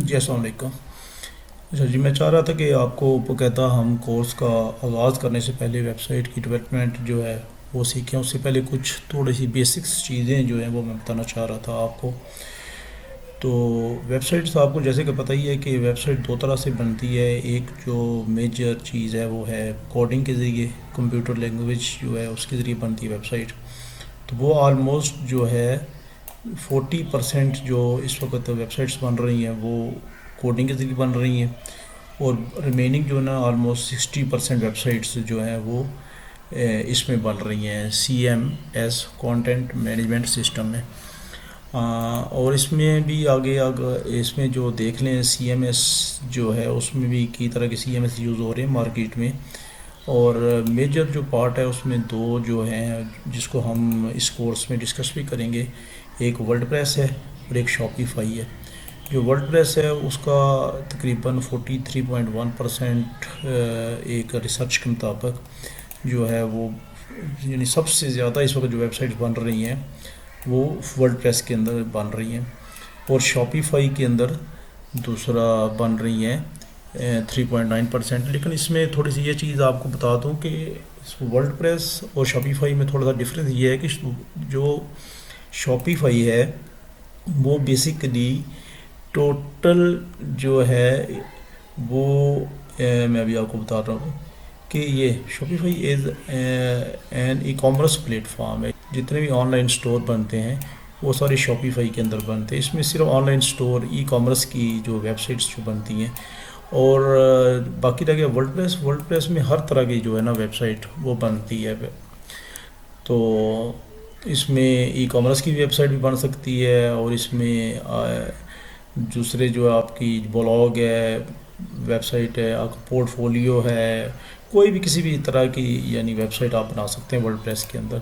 جی السلام علیکم۔ اچھا جی، میں چاہ رہا تھا کہ آپ کو باقاعدہ ہم کورس کا آغاز کرنے سے پہلے ویب سائٹ کی ڈیولپمنٹ جو ہے وہ سیکھیں۔ اس سے پہلے کچھ تھوڑی سی بیسکس چیزیں جو ہیں وہ میں بتانا چاہ رہا تھا آپ کو۔ تو ویب سائٹس آپ کو جیسے کہ پتہ ہی ہے کہ ویب سائٹ دو طرح سے بنتی ہے۔ ایک جو میجر چیز ہے وہ ہے کوڈنگ کے ذریعے، کمپیوٹر لینگویج جو ہے اس کے ذریعے بنتی ہے ویب سائٹ۔ تو وہ آلموسٹ جو ہے 40% جو اس وقت ویب سائٹس بن رہی ہیں وہ کوڈنگ کے ذریعے بن رہی ہیں، اور ریمیننگ جو ہے نا آلموسٹ 60% ویب سائٹس جو ہیں وہ اس میں بن رہی ہیں CMS کانٹینٹ مینجمنٹ سسٹم میں۔ اور اس میں بھی آگے اس میں جو دیکھ لیں CMS جو ہے اس میں بھی کئی طرح کے CMS یوز ہو رہے ہیں مارکیٹ میں، اور میجر جو پارٹ ہے اس میں دو جو ہیں جس کو ہم اس کورس میں ڈسکس بھی کریں گے۔ ایک ورڈ پریس ہے اور ایک شاپیفائی ہے۔ جو ورڈ پریس ہے اس کا تقریباً 43.1% ایک ریسرچ کے مطابق جو ہے وہ، یعنی سب سے زیادہ اس وقت جو ویب سائٹس بن رہی ہیں وہ ورڈ پریس کے اندر بن رہی ہیں، اور شاپیفائی کے اندر دوسرا بن رہی ہیں 3.9%۔ لیکن اس میں تھوڑی سی یہ چیز آپ کو بتا دوں کہ ورڈ پریس اور شاپیفائی میں تھوڑا سا ڈفرینس یہ ہے کہ جو شاپیفائی ہے وہ بیسیکلی ٹوٹل جو ہے وہ میں ابھی آپ کو بتا رہا ہوں کہ یہ Shopify is an e commerce plate form ہے۔ جتنے بھی آن لائن سٹور بنتے ہیں وہ سارے شاپیفائی کے اندر بنتے ہیں۔ اس میں صرف on line store e commerce کی جو ویب سائٹس جو بنتی ہیں، اور باقی رہ گیا ورڈ پریس میں ہر طرح کی جو ہے نا ویب سائٹ وہ بنتی ہے۔ تو اس میں ای کامرس کی ویب سائٹ بھی بن سکتی ہے، اور اس میں دوسرے جو آپ کی بلاگ ہے، ویب سائٹ ہے، آپ کا پورٹ فولیو ہے، کوئی بھی کسی بھی طرح کی یعنی ویب سائٹ آپ بنا سکتے ہیں ورڈ پریس کے اندر۔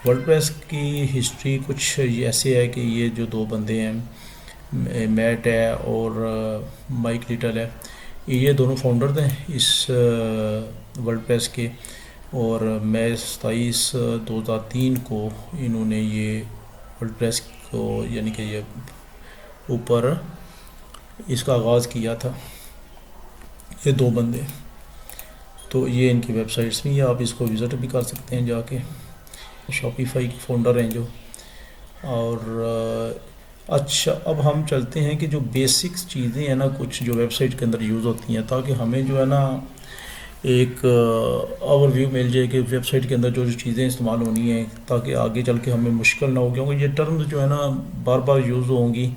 ورڈ پریس کی ہسٹری کچھ ایسے ہے کہ یہ جو دو بندے ہیں میٹ ہے اور مائک لٹل ہے، یہ دونوں فاؤنڈر ہیں اس ورڈ پریس کے، اور مئی 27 2003 کو انہوں نے یہ ورڈ پریس کو یعنی کہ یہ اوپر اس کا آغاز کیا تھا، یہ دو بندے۔ تو یہ ان کی ویب سائٹس بھی ہیں، آپ اس کو وزٹ بھی کر سکتے ہیں جا کے۔ شاپیفائی کے فاؤنڈر ہیں جو۔ اور اچھا، اب ہم چلتے ہیں کہ جو بیسکس چیزیں ہیں نا کچھ جو ویب سائٹ کے اندر یوز ہوتی ہیں، تاکہ ہمیں جو ہے نا ایک اوور ویو مل جائے کہ ویب سائٹ کے اندر جو چیزیں استعمال ہونی ہیں، تاکہ آگے چل کے ہمیں مشکل نہ ہو، کیونکہ یہ ٹرمز جو ہے نا بار بار یوز ہوں گی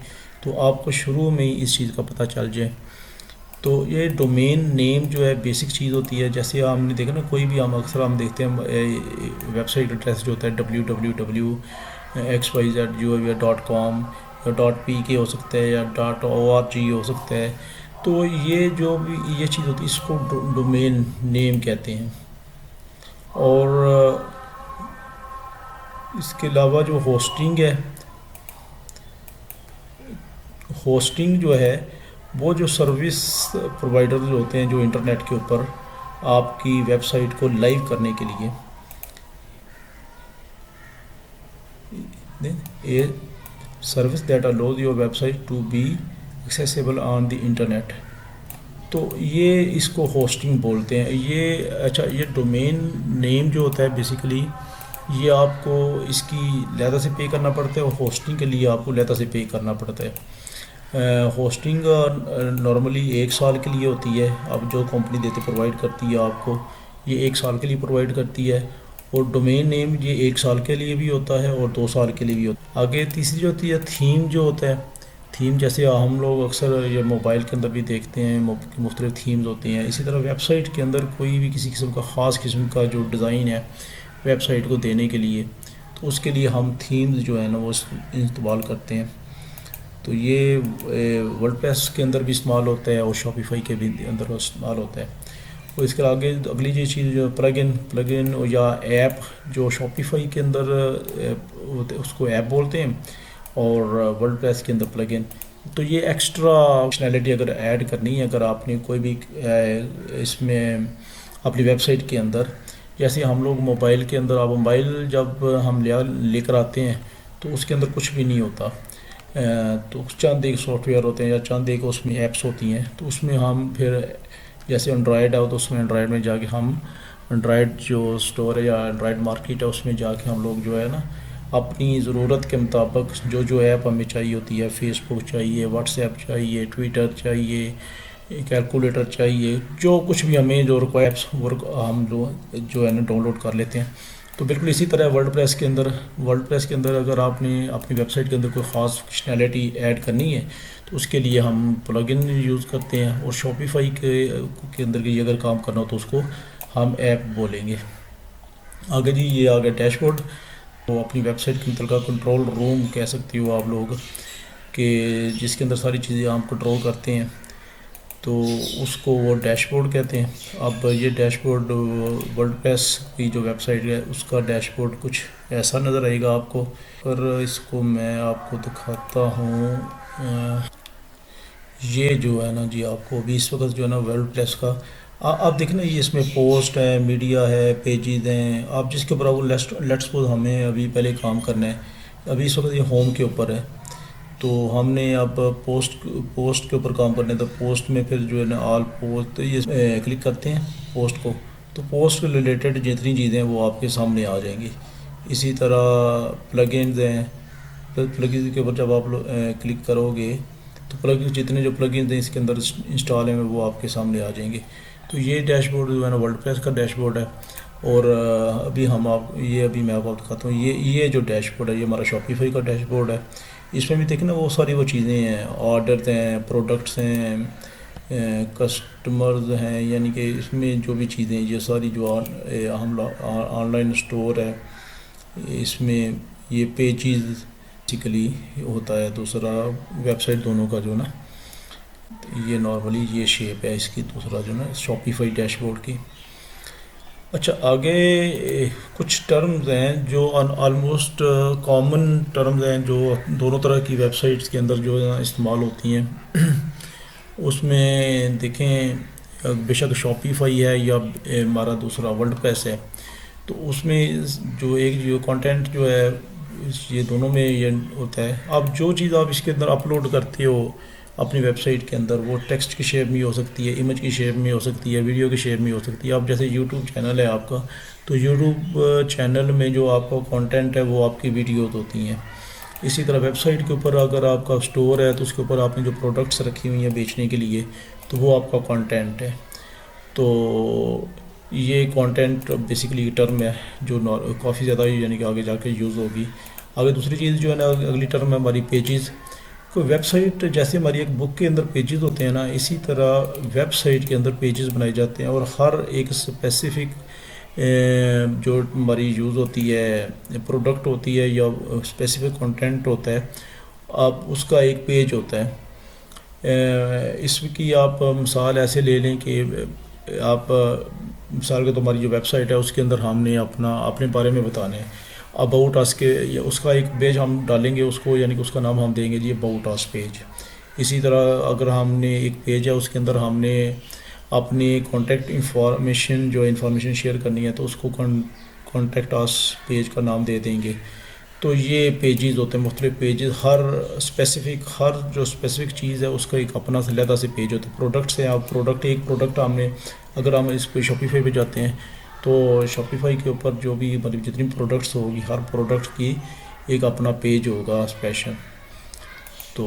تو آپ کو شروع میں ہی اس چیز کا پتہ چل جائے۔ تو یہ ڈومین نیم جو ہے بیسک چیز ہوتی ہے۔ جیسے آپ نے دیکھا نا کوئی بھی اکثر ہم دیکھتے ہیں ویب سائٹ ایڈریس جو ہوتا ہے www.xyz.com یا .pk ہو سکتا ہے یا .org ہو سکتا ہے۔ تو یہ جو بھی یہ چیز ہوتی ہے اس کو ڈومین نیم کہتے ہیں۔ اور اس کے علاوہ جو ہوسٹنگ ہے، ہوسٹنگ جو ہے وہ جو سروس پرووائڈر جو ہوتے ہیں جو انٹرنیٹ کے اوپر آپ کی ویب سائٹ کو لائیو کرنے کے لیے، a service that allows your website to be accessible on the internet, تو یہ اس کو ہوسٹنگ بولتے ہیں۔ یہ اچھا، یہ ڈومین نیم جو ہوتا ہے بیسیکلی یہ آپ کو اس کی علیحدہ سے پے کرنا پڑتا ہے، اور ہوسٹنگ کے لیے آپ کو علیحدہ سے پے کرنا پڑتا ہے۔ ہوسٹنگ نارملی 1 سال کے لیے ہوتی ہے، اب جو کمپنی دیتے پرووائڈ کرتی ہے آپ کو، یہ 1 سال کے لیے پرووائڈ کرتی ہے، اور ڈومین نیم یہ 1 سال کے لیے بھی ہوتا ہے اور 2 سال کے لیے بھی ہوتا ہے۔ آگے تیسری جو ہوتی ہے تھیم جو ہوتا ہے، تھیم جیسے ہم لوگ اکثر یہ موبائل کے اندر بھی دیکھتے ہیں مختلف تھیمز ہوتی ہیں، اسی طرح ویب سائٹ کے اندر کوئی بھی کسی قسم کا خاص قسم کا جو ڈیزائن ہے ویب سائٹ کو دینے کے لیے، تو اس کے لیے ہم تھیمز جو ہے نا وہ استعمال کرتے ہیں۔ تو یہ ورڈ پریس کے اندر بھی استعمال ہوتا ہے اور شاپیفائی کے بھی اندر استعمال ہوتا ہے۔ اور اس کے آگے اگلی یہ چیز جو پلگ ان یا ایپ جو شاپیفائی کے اندر اس کو ایپ بولتے ہیں، اور ورڈ پریس کے اندر پلگ ان۔ تو یہ ایکسٹرا فنکشنالٹی اگر ایڈ کرنی ہے، اگر آپ نے کوئی بھی اس میں اپنی ویب سائٹ کے اندر، جیسے ہم لوگ موبائل کے اندر، اب موبائل جب ہم لے کر آتے ہیں تو اس کے اندر کچھ بھی نہیں ہوتا، تو چند ایک سافٹ ویئر ہوتے ہیں یا چند ایک اس میں ایپس ہوتی ہیں، تو اس میں ہم پھر جیسے اینڈرائڈ ہے تو اس میں اینڈرائڈ میں جا کے ہم اینڈرائڈ جو اسٹور ہے یا اینڈرائڈ مارکیٹ ہے اس میں جا کے ہم لوگ جو ہے نا اپنی ضرورت کے مطابق جو ایپ ہمیں چاہیے ہوتی ہے، فیس بک چاہیے، واٹس ایپ چاہیے، ٹویٹر چاہیے، کیلکولیٹر چاہیے، جو کچھ بھی ہمیں جو ایپس ہم جو ہے نا ڈاؤن لوڈ کر لیتے ہیں۔ تو بالکل اسی طرح ورڈ پریس کے اندر اگر آپ نے اپنی ویب سائٹ کے اندر کوئی خاص فنکشنالٹی ایڈ کرنی ہے تو اس کے لیے ہم پلگ ان یوز کرتے ہیں، اور شاپیفائی کے اندر کی اگر کام کرنا ہو تو اس کو ہم ایپ بولیں گے۔ آگے جی یہ آگے ڈیش بورڈ، تو اپنی ویب سائٹ کے متعلقہ کنٹرول روم کہہ سکتی ہو آپ لوگ، کہ جس کے اندر ساری چیزیں ہم کنٹرول کرتے ہیں، تو اس کو وہ ڈیش بورڈ کہتے ہیں۔ اب یہ ڈیش بورڈ ورڈ پریس کی جو ویب سائٹ ہے اس کا ڈیش بورڈ کچھ ایسا نظر آئے گا آپ کو، پر اس کو میں آپ کو دکھاتا ہوں۔ یہ جو ہے نا جی آپ کو ابھی اس وقت جو ہے نا ورڈ پریس کا آپ دیکھیں نا، یہ اس میں پوسٹ ہے، میڈیا ہے، پیجز ہیں، آپ جس کے اوپر وہ لیٹس سپوز ہمیں ابھی پہلے کام کرنا ہے، ابھی اس وقت یہ ہوم کے اوپر ہے، تو ہم نے اب پوسٹ کے اوپر کام کرنا ہے، تو پوسٹ میں پھر جو ہے نا آل پوسٹ یہ کلک کرتے ہیں پوسٹ کو، تو پوسٹ کے ریلیٹڈ جتنی چیزیں ہیں وہ آپ کے سامنے آ جائیں گی۔ اسی طرح پلگنز ہیں، پلگنز کے اوپر جب آپ کلک کرو گے تو جتنے جو پلگنز ہیں اس کے اندر انسٹال ہیں وہ آپ کے سامنے آ جائیں گے۔ تو یہ ڈیش بورڈ جو ہے نا ورڈ پریس کا ڈیش بورڈ ہے، اور ابھی میں آپ کو دکھاتا ہوں، یہ جو ڈیش بورڈ ہے یہ ہمارا شاپیفائی کا ڈیش بورڈ ہے۔ اس میں بھی دیکھیں نا وہ ساری وہ چیزیں ہیں، آرڈرز ہیں، پروڈکٹس ہیں، کسٹمرز ہیں، یعنی کہ اس میں جو بھی چیزیں یہ ساری جو ہم آن لائن اسٹور ہے، اس میں یہ پیجز بیسیکلی ہوتا ہے، دوسرا ویب سائٹ دونوں کا جو نا یہ نارملی یہ شیپ ہے اس کی، دوسرا جو نا شاپیفائی ڈیش بورڈ کی۔ اچھا آگے کچھ ٹرمز ہیں جو آلموسٹ کامن ٹرمز ہیں جو دونوں طرح کی ویب سائٹس کے اندر جو ہے نا استعمال ہوتی ہیں۔ اس میں دیکھیں بے شک شاپیفائی ہے یا ہمارا دوسرا ورڈ پریس ہے، تو اس میں جو کانٹینٹ جو ہے یہ دونوں میں یہ ہوتا ہے۔ اب جو چیز آپ اس کے اندر اپلوڈ کرتے ہو اپنی ویب سائٹ کے اندر، وہ ٹیکسٹ کی شیپ میں ہو سکتی ہے، امیج کی شیپ میں ہو سکتی ہے، ویڈیو کی شیپ میں ہو سکتی ہے۔ اب جیسے یوٹیوب چینل ہے آپ کا، تو یوٹیوب چینل میں جو آپ کا کانٹینٹ ہے وہ آپ کی ویڈیوز ہوتی ہیں۔ اسی طرح ویب سائٹ کے اوپر اگر آپ کا اسٹور ہے تو اس کے اوپر آپ نے جو پروڈکٹس رکھی ہوئی ہیں بیچنے کے لیے، تو وہ آپ کا کانٹینٹ ہے۔ تو یہ کانٹینٹ بیسیکلی ٹرم ہے جو کافی زیادہ یعنی کہ آگے جا کے یوز ہوگی۔ آگے دوسری چیز جو ہے نا اگلی ٹرم ہے ہماری پیجز۔ کوئی ویب سائٹ جیسے ہماری ایک بک کے اندر پیجز ہوتے ہیں نا، اسی طرح ویب سائٹ کے اندر پیجز بنائے جاتے ہیں، اور ہر ایک اسپیسیفک جو ہماری یوز ہوتی ہے، پروڈکٹ ہوتی ہے یا اسپیسیفک کنٹینٹ ہوتا ہے، اب اس کا ایک پیج ہوتا ہے۔ اس کی آپ مثال ایسے لے لیں کہ آپ مثال کے تو ہماری جو ویب سائٹ ہے اس کے اندر ہم نے اپنے بارے میں بتانا ہے، اباؤٹ اس کے اس کا ایک پیج ہم ڈالیں گے اس کو، یعنی کہ اس کا نام ہم دیں گے جی اباؤٹ اس پیج۔ اسی طرح اگر ہم نے ایک پیج ہے اس کے اندر ہم نے اپنی کانٹیکٹ انفارمیشن شیئر کرنی ہے، تو اس کو کانٹیکٹ اس پیج کا نام دے دیں گے۔ تو یہ پیجز ہوتے ہیں، مختلف پیجز، ہر جو اسپیسیفک چیز ہے اس کا ایک اپنا علیحدہ سے پیج ہوتا ہے۔ پروڈکٹس ہیں، آپ ایک پروڈکٹ ہم نے اگر ہم اس پہ شاپیفائی پہ جاتے ہیں تو شاپیفائی کے اوپر جو بھی مطلب جتنی پروڈکٹس ہوگی ہر پروڈکٹ کی ایک اپنا پیج ہوگا اسپیشل۔ تو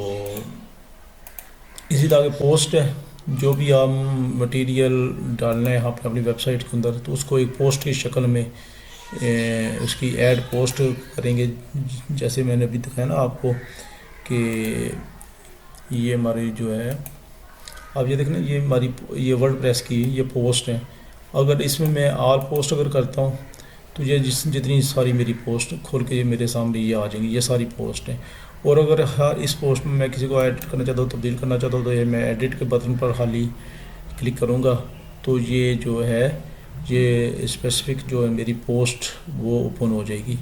اسی طرح کے پوسٹ ہے، جو بھی ہم مٹیریل ڈالنا ہے اپنی ویب سائٹ کے اندر تو اس کو ایک پوسٹ کی شکل میں اس کی ایڈ پوسٹ کریں گے، جیسے میں نے ابھی دکھایا نا آپ کو کہ یہ ہماری جو ہے، اب یہ دیکھنا یہ ہماری یہ ورڈ پریس کی یہ پوسٹ ہے۔ اگر اس میں آل پوسٹ اگر کرتا ہوں تو یہ جتنی ساری میری پوسٹ کھول کے میرے سامنے یہ آ جائیں گی، یہ ساری پوسٹ ہیں۔ اور اگر اس پوسٹ میں کسی کو ایڈٹ کرنا چاہتا ہوں، تبدیل کرنا چاہتا ہوں، تو یہ میں ایڈٹ کے بٹن پر خالی کلک کروں گا تو یہ جو ہے یہ اسپیسیفک جو ہے میری پوسٹ وہ اوپن ہو جائے گی،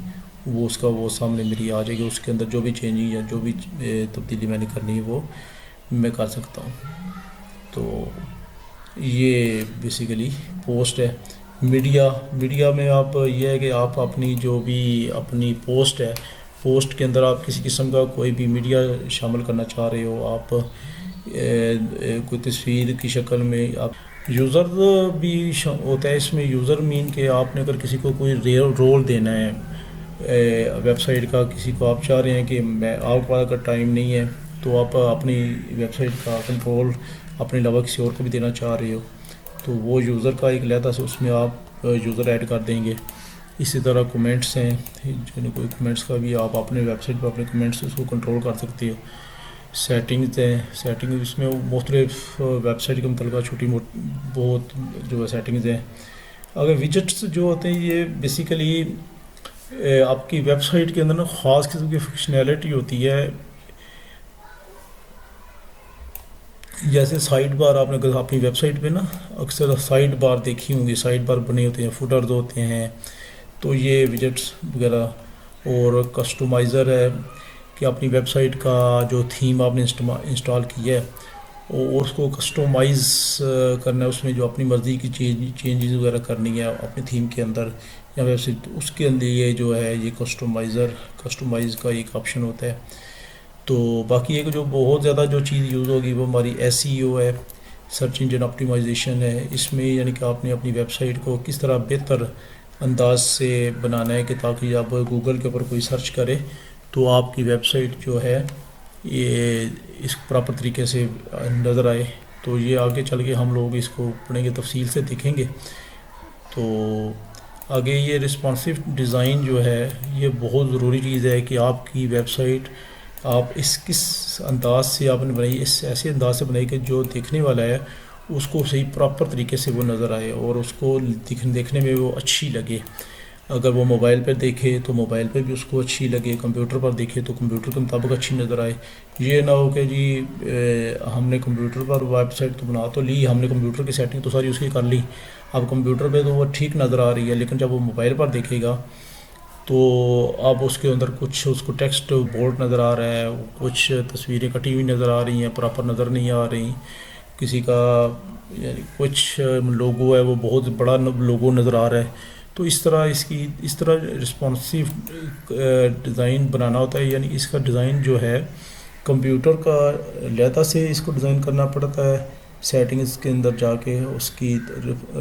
وہ اس کا وہ سامنے میری آ جائے گی، اس کے اندر جو بھی چینجنگ یا جو بھی تبدیلی میں نے کرنی ہے وہ میں کر سکتا ہوں۔ تو یہ بیسیکلی پوسٹ ہے۔ میڈیا میں آپ یہ ہے کہ آپ اپنی جو بھی اپنی پوسٹ ہے پوسٹ کے اندر آپ کسی قسم کا کوئی بھی میڈیا شامل کرنا چاہ رہے ہو، آپ کوئی تصویر کی شکل میں، آپ یوزر بھی ہوتا ہے اس میں. یوزر مین کہ آپ نے اگر کسی کو کوئی رول دینا ہے ویب سائٹ کا، کسی کو آپ چاہ رہے ہیں کہ میں آپ کے پاس اگر ٹائم نہیں ہے تو آپ اپنی ویب سائٹ کا کنٹرول اپنے علاوہ کسی اور کو بھی دینا چاہ رہے ہو، تو وہ یوزر کا ایک علیحدہ سے اس میں آپ یوزر ایڈ کر دیں گے. اسی طرح کومنٹس ہیں، یعنی کوئی کومنٹس کا بھی آپ اپنے ویب سائٹ پر اپنے کومنٹس اس کو کنٹرول کر سکتے ہو. سیٹنگز ہیں، سیٹنگ اس میں مختلف ویب سائٹ کے متعلقہ چھوٹی بہت جو ہے سیٹنگز ہیں. اگر ویجٹس جو ہوتے ہیں یہ بیسیکلی آپ کی ویب سائٹ کے اندر نا خاص قسم کی فنکشنالٹی ہوتی ہے. جیسے سائڈ بار آپ نے اپنی ویب سائٹ پہ نا اکثر سائڈ بار دیکھی ہوں گی، سائڈ بار بنے ہوتے ہیں، فوٹرز ہوتے ہیں، تو یہ ویجٹس وغیرہ. اور کسٹمائزر ہے کہ اپنی ویب سائٹ کا جو تھیم آپ نے انسٹال کیا ہے اور اس کو کسٹمائز کرنا ہے، اس میں جو اپنی مرضی کی چینجز وغیرہ کرنی ہے اپنے تھیم کے اندر یا ویب سائٹ، اس کے اندر یہ جو ہے یہ کسٹمائز کا ایک آپشن ہوتا ہے. تو باقی ایک جو بہت زیادہ جو چیز یوز ہوگی وہ ہماری SEO ہے، سرچ انجن آپٹیمائزیشن ہے. اس میں یعنی کہ آپ نے اپنی ویب سائٹ کو کس طرح بہتر انداز سے بنانا ہے کہ تاکہ آپ گوگل کے اوپر کوئی سرچ کرے تو آپ کی ویب سائٹ جو ہے یہ اس پراپر طریقے سے نظر آئے. تو یہ آگے چل کے ہم لوگ اس کو پڑھیں گے، تفصیل سے دیکھیں گے. تو آگے یہ رسپانسو ڈیزائن جو ہے یہ بہت ضروری چیز ہے کہ آپ کی ویب سائٹ آپ کس انداز سے آپ نے بنائی، اس ایسے انداز سے بنائی کہ جو دیکھنے والا ہے اس کو صحیح پراپر طریقے سے وہ نظر آئے اور اس کو دیکھنے میں وہ اچھی لگے. اگر وہ موبائل پر دیکھے تو موبائل پہ بھی اس کو اچھی لگے، کمپیوٹر پر دیکھے تو کمپیوٹر کے مطابق اچھی نظر آئے. یہ نہ ہو کہ جی ہم نے کمپیوٹر پر ویب سائٹ تو بنا تو لی، ہم نے کمپیوٹر کی سیٹنگ تو ساری اس کی کر لی، اب کمپیوٹر پہ تو وہ ٹھیک نظر آ رہی ہے لیکن جب وہ موبائل پر دیکھے گا تو اب اس کے اندر کچھ اس کو ٹیکسٹ بورڈ نظر آ رہا ہے، کچھ تصویریں کٹی ہوئی نظر آ رہی ہیں، پراپر نظر نہیں آ رہی، کسی کا یعنی کچھ لوگو ہے وہ بہت بڑا لوگو نظر آ رہا ہے. تو اس طرح رسپانسو ڈیزائن بنانا ہوتا ہے. یعنی اس کا ڈیزائن جو ہے کمپیوٹر کا علیحدہ سے اس کو ڈیزائن کرنا پڑتا ہے سیٹنگز کے اندر جا کے اس کی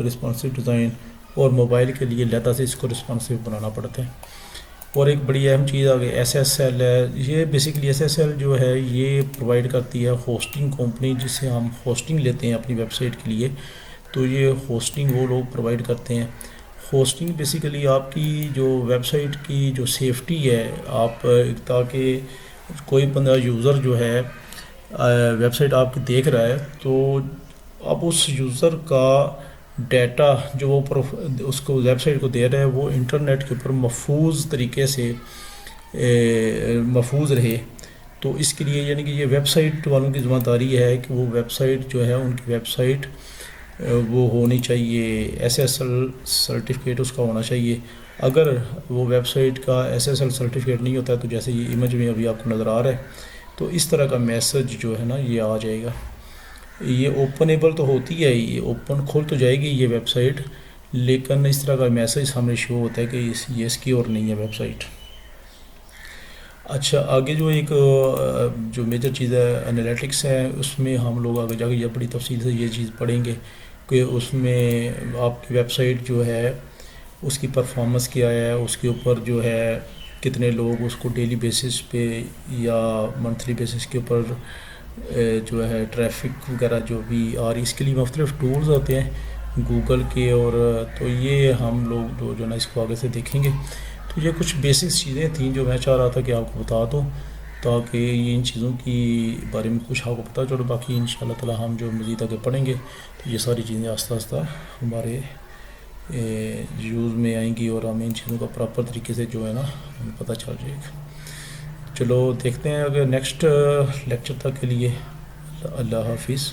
رسپانسو ڈیزائن، اور موبائل کے لیے علیحدہ سے اس کو رسپانسو بنانا پڑتا ہے. اور ایک بڑی اہم چیز آگے SSL ہے. یہ بیسیکلی SSL جو ہے یہ پرووائڈ کرتی ہے ہوسٹنگ کمپنی، جس سے ہم ہوسٹنگ لیتے ہیں اپنی ویب سائٹ کے لیے. تو یہ ہوسٹنگ وہ لوگ پرووائڈ کرتے ہیں. ہوسٹنگ بیسیکلی آپ کی جو ویب سائٹ کی جو سیفٹی ہے، آپ تاکہ کوئی بندہ یوزر جو ہے ویب سائٹ آپ کی دیکھ رہا ہے تو اب اس یوزر کا ڈیٹا جو وہ اس کو ویب سائٹ کو دے رہا ہے وہ انٹرنیٹ کے اوپر محفوظ طریقے سے محفوظ رہے. تو اس کے لیے یعنی کہ یہ ویب سائٹ والوں کی ذمہ داری ہے کہ وہ ویب سائٹ جو ہے ان کی ویب سائٹ وہ ہونی چاہیے SSL سرٹیفکیٹ اس کا ہونا چاہیے. اگر وہ ویب سائٹ کا SSL سرٹیفکیٹ نہیں ہوتا ہے تو جیسے یہ امیج میں ابھی آپ کو نظر آ رہا ہے تو اس طرح کا میسج جو ہے نا یہ آ جائے گا. یہ اوپنیبل تو ہوتی ہے، یہ اوپن کھول تو جائے گی یہ ویب سائٹ، لیکن اس طرح کا میسج سامنے شو ہوتا ہے کہ یہ اس کی اور نہیں ہے ویب سائٹ. اچھا آگے جو ایک جو میجر چیز ہے انالیٹکس ہے، اس میں ہم لوگ آگے جا کے یہ بڑی تفصیل سے یہ چیز پڑھیں گے کہ اس میں آپ کی ویب سائٹ جو ہے اس کی پرفارمنس کیا ہے، اس کے اوپر جو ہے کتنے لوگ اس کو ڈیلی بیسس پہ یا منتھلی بیسس کے اوپر جو ہے ٹریفک وغیرہ جو بھی اور اس کے لیے مختلف ٹولز ہوتے ہیں گوگل کے، اور تو یہ ہم لوگ جو ہے نا اس کو آگے سے دیکھیں گے. تو یہ کچھ بیسکس چیزیں تھیں جو میں چاہ رہا تھا کہ آپ کو بتا دوں تاکہ یہ ان چیزوں کی بارے میں کچھ آپ کو پتہ چلے. باقی ان شاء اللہ تعالیٰ ہم جو مزید آگے پڑھیں گے تو یہ ساری چیزیں آہستہ آہستہ ہمارے یوز میں آئیں گی اور ہمیں ان چیزوں کا پراپر طریقے سے جو ہے نا ہمیں پتہ چل جائے گا. چلو دیکھتے ہیں اگر نیکسٹ لیکچر تک کے لیے. اللہ حافظ.